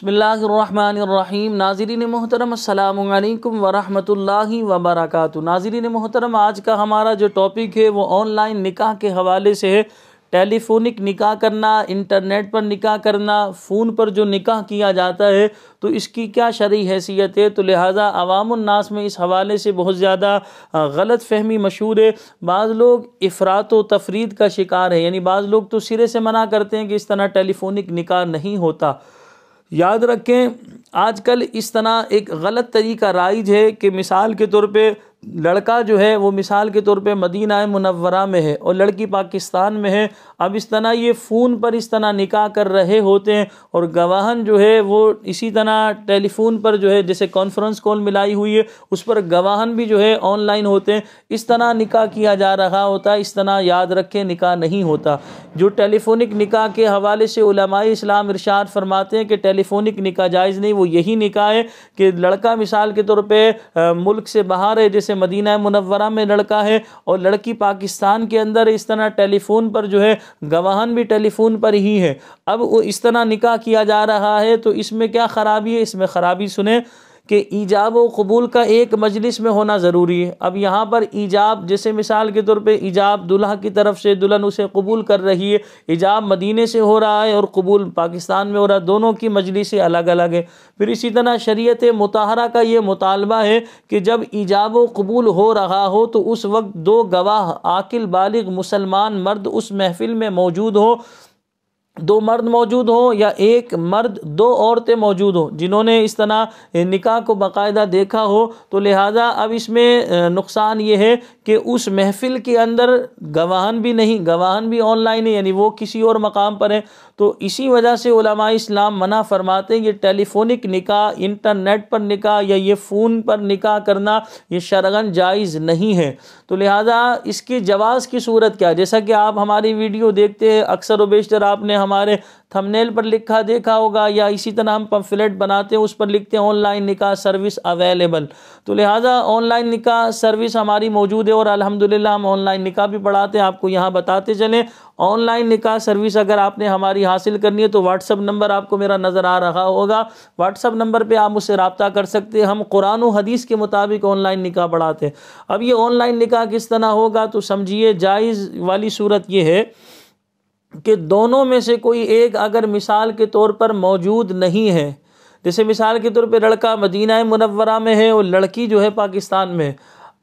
بسم اللہ الرحمن الرحیم۔ ناظرین محترم السلام علیکم ورحمۃ اللہ وبرکاتہ۔ ناظرین محترم، آج کا ہمارا جو ٹاپک ہے وہ آن لائن نکاح کے حوالے سے ہے۔ ٹیلی فونک نکاح کرنا، انٹرنیٹ پر نکاح کرنا، فون پر جو نکاح کیا جاتا ہے تو اس کی کیا شرعی حیثیت ہے، تو لہٰذا عوام الناس میں اس حوالے سے بہت زیادہ غلط فہمی مشہور ہے۔ بعض لوگ افراط و تفرید کا شکار ہے، یعنی بعض لوگ تو سرے سے منع کرتے ہیں کہ اس طرح ٹیلی فونک نکاح نہیں ہوتا۔ یاد رکھیں، آج کل اس طرح ایک غلط طریقہ رائج ہے کہ مثال کے طور پہ لڑکا جو ہے وہ مثال کے طور پہ مدینہ منورہ میں ہے اور لڑکی پاکستان میں ہے۔ اب اس طرح یہ فون پر اس طرح نکاح کر رہے ہوتے ہیں اور گواہن جو ہے وہ اسی طرح ٹیلی فون پر جو ہے جیسے کانفرنس کال ملائی ہوئی ہے اس پر گواہن بھی جو ہے آن لائن ہوتے ہیں، اس طرح نکاح کیا جا رہا ہوتا ہے۔ اس طرح یاد رکھیں نکاح نہیں ہوتا۔ جو ٹیلی فونک نکاح کے حوالے سے علماء اسلام ارشاد فرماتے ہیں کہ ٹیلی فونک نکاح جائز نہیں، وہ یہی نکاح ہے کہ لڑکا مثال کے طور پہ ملک سے باہر ہے، جیسے مدینہ منورہ میں لڑکا ہے اور لڑکی پاکستان کے اندر، اس طرح ٹیلی فون پر جو ہے گواہن بھی ٹیلی فون پر ہی ہے۔ اب اس طرح نکاح کیا جا رہا ہے تو اس میں کیا خرابی ہے؟ اس میں خرابی سنیں کہ ایجاب و قبول کا ایک مجلس میں ہونا ضروری ہے۔ اب یہاں پر ایجاب جیسے مثال کے طور پہ ایجاب دلہا کی طرف سے دلہن اسے قبول کر رہی ہے، ایجاب مدینے سے ہو رہا ہے اور قبول پاکستان میں ہو رہا ہے، دونوں کی مجلسیں الگ الگ ہیں۔ پھر اسی طرح شریعت مطہرہ کا یہ مطالبہ ہے کہ جب ایجاب و قبول ہو رہا ہو تو اس وقت دو گواہ عاقل بالغ مسلمان مرد اس محفل میں موجود ہوں، دو مرد موجود ہوں یا ایک مرد دو عورتیں موجود ہوں جنہوں نے اس طرح نکاح کو باقاعدہ دیکھا ہو۔ تو لہٰذا اب اس میں نقصان یہ ہے کہ اس محفل کے اندر گواہن بھی نہیں، گواہن بھی آن لائن ہے، یعنی وہ کسی اور مقام پر ہیں۔ تو اسی وجہ سے علماء اسلام منع فرماتے ہیں یہ ٹیلی فونک نکاح، انٹرنیٹ پر نکاح یا یہ فون پر نکاح کرنا یہ شرعاً جائز نہیں ہے۔ تو لہٰذا اس کی جواز کی صورت کیا ہے؟ جیسا کہ آپ ہماری ویڈیو دیکھتے ہیں، اکثر و بیشتر آپ نے ہمارے تھمبنیل پر لکھا دیکھا ہوگا یا اسی طرح ہم پمفلیٹ بناتے ہیں اس پر لکھتے ہیں آن لائن نکاح سروس اویلیبل۔ تو لہٰذا آن لائن نکاح سروس ہماری موجود ہے اور الحمدللہ ہم آن لائن نکاح بھی پڑھاتے ہیں، آپ کو یہاں بتاتے چلیں۔ آن لائن نکاح سروس اگر آپ نے ہماری حاصل کرنی ہے تو واٹس اپ نمبر آپ کو میرا نظر آ رہا ہوگا، واٹس اپ نمبر پہ آپ مجھ سے رابطہ کر سکتے ہیں۔ ہم قرآن و حدیث کے مطابق آن لائن نکاح پڑھاتے ہیں۔ اب یہ آن لائن نکاح کس طرح ہوگا؟ تو سمجھیے جائز والی صورت یہ ہے کہ دونوں میں سے کوئی ایک اگر مثال کے طور پر موجود نہیں ہے، جیسے مثال کے طور پہ لڑکا مدینہ منورہ میں ہے اور لڑکی جو ہے پاکستان میں ہے،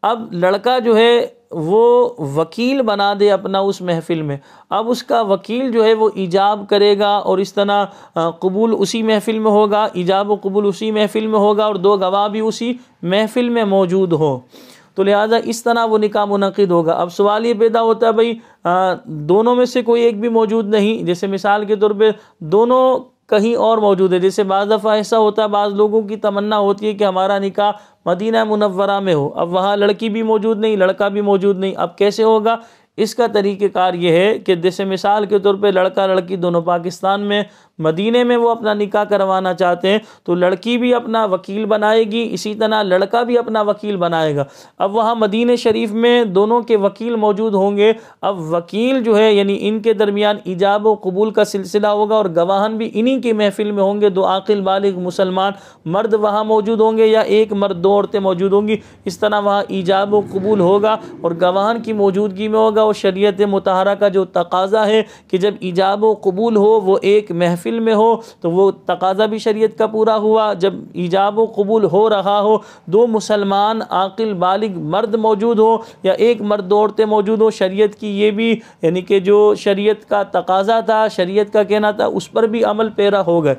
اب لڑکا جو ہے وہ وکیل بنا دے اپنا اس محفل میں، اب اس کا وکیل جو ہے وہ ایجاب کرے گا اور اس طرح قبول اسی محفل میں ہوگا، ایجاب و قبول اسی محفل میں ہوگا اور دو گواہ بھی اسی محفل میں موجود ہوں، تو لہٰذا اس طرح وہ نکاح منعقد ہوگا۔ اب سوال یہ پیدا ہوتا ہے بھائی دونوں میں سے کوئی ایک بھی موجود نہیں، جیسے مثال کے طور پہ دونوں کہیں اور موجود ہے، جیسے بعض دفعہ ایسا ہوتا ہے بعض لوگوں کی تمنا ہوتی ہے کہ ہمارا نکاح مدینہ منورہ میں ہو، اب وہاں لڑکی بھی موجود نہیں لڑکا بھی موجود نہیں، اب کیسے ہوگا؟ اس کا طریقہ کار یہ ہے کہ جیسے مثال کے طور پہ لڑکا لڑکی دونوں پاکستان میں مدینے میں وہ اپنا نکاح کروانا چاہتے ہیں تو لڑکی بھی اپنا وکیل بنائے گی، اسی طرح لڑکا بھی اپنا وکیل بنائے گا۔ اب وہاں مدینہ شریف میں دونوں کے وکیل موجود ہوں گے، اب وکیل جو ہے یعنی ان کے درمیان ایجاب و قبول کا سلسلہ ہوگا اور گواہن بھی انہی کی محفل میں ہوں گے، دو عاقل بالغ مسلمان مرد وہاں موجود ہوں گے یا ایک مرد دو عورتیں موجود ہوں گی، اس طرح وہاں ایجاب و قبول ہوگا اور گواہن کی موجودگی میں ہوگا۔ اور شریعت مطہرہ کا جو تقاضا ہے کہ جب ایجاب و قبول ہو وہ ایک محفل میں ہو تو وہ تقاضا بھی شریعت کا پورا ہوا۔ جب ایجاب و قبول ہو رہا ہو دو مسلمان عاقل بالغ مرد موجود ہو یا ایک مرد دو عورتیں موجود ہو، شریعت کی یہ بھی یعنی کہ جو شریعت کا تقاضا تھا، شریعت کا کہنا تھا، اس پر بھی عمل پیرا ہو گئے،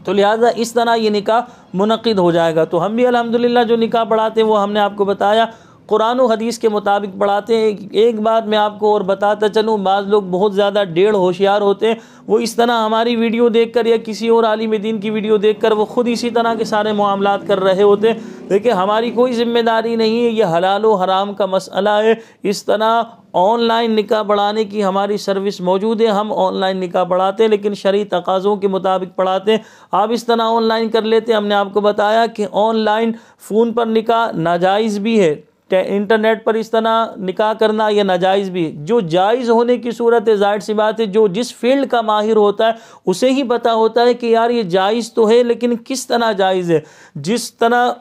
تو لہٰذا اس طرح یہ نکاح منعقد ہو جائے گا۔ تو ہم بھی الحمدللہ جو نکاح پڑھاتے ہیں وہ ہم نے آپ کو بتایا قرآن و حدیث کے مطابق پڑھاتے ہیں۔ ایک بات میں آپ کو اور بتاتا چلوں، بعض لوگ بہت زیادہ ڈیڑھ ہوشیار ہوتے ہیں، وہ اس طرح ہماری ویڈیو دیکھ کر یا کسی اور عالم دین کی ویڈیو دیکھ کر وہ خود اسی طرح کے سارے معاملات کر رہے ہوتے ہیں۔ دیکھیں ہماری کوئی ذمہ داری نہیں ہے، یہ حلال و حرام کا مسئلہ ہے۔ اس طرح آن لائن نکاح پڑھانے کی ہماری سروس موجود ہے، ہم آن لائن نکاح پڑھاتے ہیں لیکن شرعی تقاضوں کے مطابق پڑھاتے ہیں۔ آپ اس طرح آن لائن کر لیتے ہیں، ہم نے آپ کو بتایا کہ آن لائن فون پر نکاح ناجائز بھی ہے، انٹرنیٹ پر اس طرح نکاح کرنا یہ ناجائز بھی ہے۔ جو جائز ہونے کی صورت ہے، ظاہر سی بات ہے جو جس فیلڈ کا ماہر ہوتا ہے اسے ہی پتہ ہوتا ہے کہ یار یہ جائز تو ہے لیکن کس طرح جائز ہے۔ جس طرح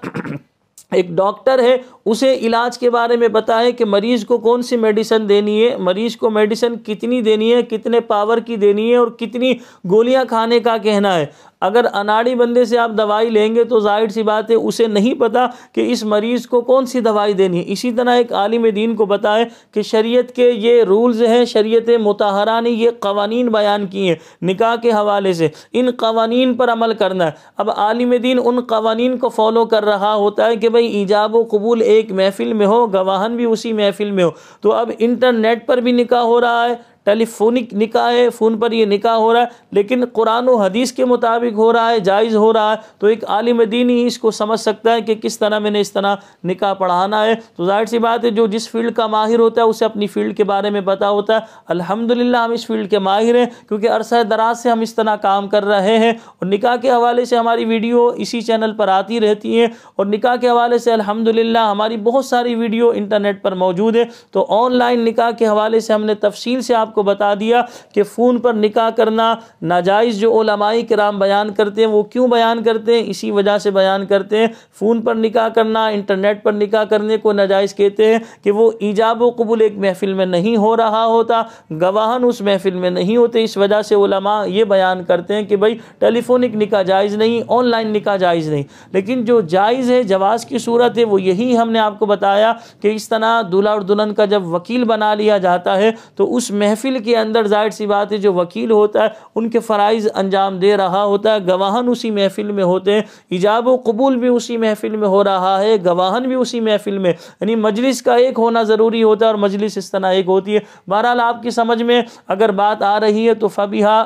ایک ڈاکٹر ہے اسے علاج کے بارے میں پتہ ہے کہ مریض کو کون سی میڈیسن دینی ہے، مریض کو میڈیسن کتنی دینی ہے، کتنے پاور کی دینی ہے اور کتنی گولیاں کھانے کا کہنا ہے۔ اگر اناڑی بندے سے آپ دوائی لیں گے تو ظاہر سی بات ہے اسے نہیں پتہ کہ اس مریض کو کون سی دوائی دینی ہے۔ اسی طرح ایک عالم دین کو پتہ ہے کہ شریعت کے یہ رولز ہیں، شریعت مطہرہ نے یہ قوانین بیان کی ہیں نکاح کے حوالے سے، ان قوانین پر عمل کرنا ہے۔ اب عالم دین ان قوانین کو فالو کر رہا ہوتا ہے کہ بھئی ایجاب و قبول ایک محفل میں ہو، گواہن بھی اسی محفل میں ہو۔ تو اب انٹرنیٹ پر بھی نکاح ہو رہا ہے، ٹیلی فونک نکاح ہے، فون پر یہ نکاح ہو رہا ہے، لیکن قرآن و حدیث کے مطابق ہو رہا ہے، جائز ہو رہا ہے، تو ایک عالم دین ہی اس کو سمجھ سکتا ہے کہ کس طرح میں نے اس طرح نکاح پڑھانا ہے۔ تو ظاہر سی بات ہے جو جس فیلڈ کا ماہر ہوتا ہے اسے اپنی فیلڈ کے بارے میں پتہ ہوتا ہے۔ الحمدللہ ہم اس فیلڈ کے ماہر ہیں کیونکہ عرصہ دراز سے ہم اس طرح کام کر رہے ہیں، اور نکاح کے حوالے سے ہماری ویڈیو اسی چینل پر آتی رہتی ہیں، اور نکاح کے حوالے سے الحمدللہ ہماری بہت ساری ویڈیو انٹرنیٹ پر موجود ہے۔ تو آن لائن نکاح کے حوالے سے ہم نے تفصیل سے آپ کو بتا دیا کہ فون پر نکاح کرنا ناجائز جو علماء کرام بیان کرتے ہیں وہ کیوں بیان کرتے ہیں، اسی وجہ سے بیان کرتے ہیں۔ فون پر نکاح کرنا، انٹرنیٹ پر نکاح کرنے کو ناجائز کہتے ہیں کہ وہ ایجاب و قبول ایک محفل میں نہیں ہو رہا ہوتا، گواہن اس محفل میں نہیں ہوتے، اس وجہ سے علماء یہ بیان کرتے ہیں کہ بھئی ٹیلی فونک نکاح جائز نہیں، آن لائن نکاح جائز نہیں۔ لیکن جو جائز ہے، جواز کی صورت ہے، وہ یہی ہم نے آپ کو بتایا کہ اس طرح دولہا اور دلہن کا جب وکیل بنا لیا جاتا ہے تو اس محفل کے اندر ظاہر سی بات ہے جو وکیل ہوتا ہے ان کے فرائض انجام دے رہا ہوتا ہے، گواہن اسی محفل میں ہوتے ہیں، ایجاب و قبول بھی اسی محفل میں ہو رہا ہے، گواہن بھی اسی محفل میں، یعنی مجلس کا ایک ہونا ضروری ہوتا ہے اور مجلس اس طرح ایک ہوتی ہے۔ بہرحال آپ کی سمجھ میں اگر بات آ رہی ہے تو فبیہا،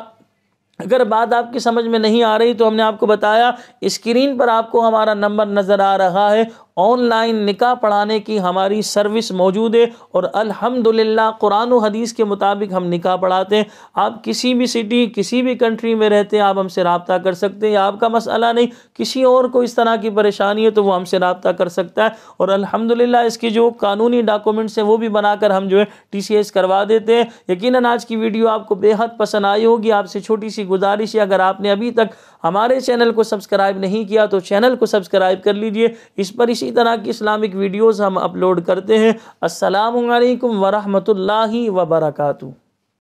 اگر بات آپ کی سمجھ میں نہیں آ رہی تو ہم نے آپ کو بتایا اسکرین پر آپ کو ہمارا نمبر نظر آ رہا ہے، آن لائن نکاح پڑھانے کی ہماری سروس موجود ہے، اور الحمدللہ قرآن و حدیث کے مطابق ہم نکاح پڑھاتے ہیں۔ آپ کسی بھی سٹی، کسی بھی کنٹری میں رہتے ہیں، آپ ہم سے رابطہ کر سکتے ہیں، یا آپ کا مسئلہ نہیں، کسی اور کو اس طرح کی پریشانی ہے تو وہ ہم سے رابطہ کر سکتا ہے، اور الحمدللہ اس کی جو قانونی ڈاکومنٹس ہیں وہ بھی بنا کر ہم جو ہے TCS کروا دیتے ہیں۔ یقیناً آج کی ویڈیو آپ کو بے حد پسند آئی ہوگی۔ آپ سے چھوٹی سی گزارش ہے، اگر آپ نے ابھی تک ہمارے چینل کو سبسکرائب نہیں کیا تو چینل کو سبسکرائب کر لیجئے، اس پر اسی طرح کی اسلامک ویڈیوز ہم اپلوڈ کرتے ہیں۔ السلام علیکم ورحمۃ اللہ وبرکاتہ۔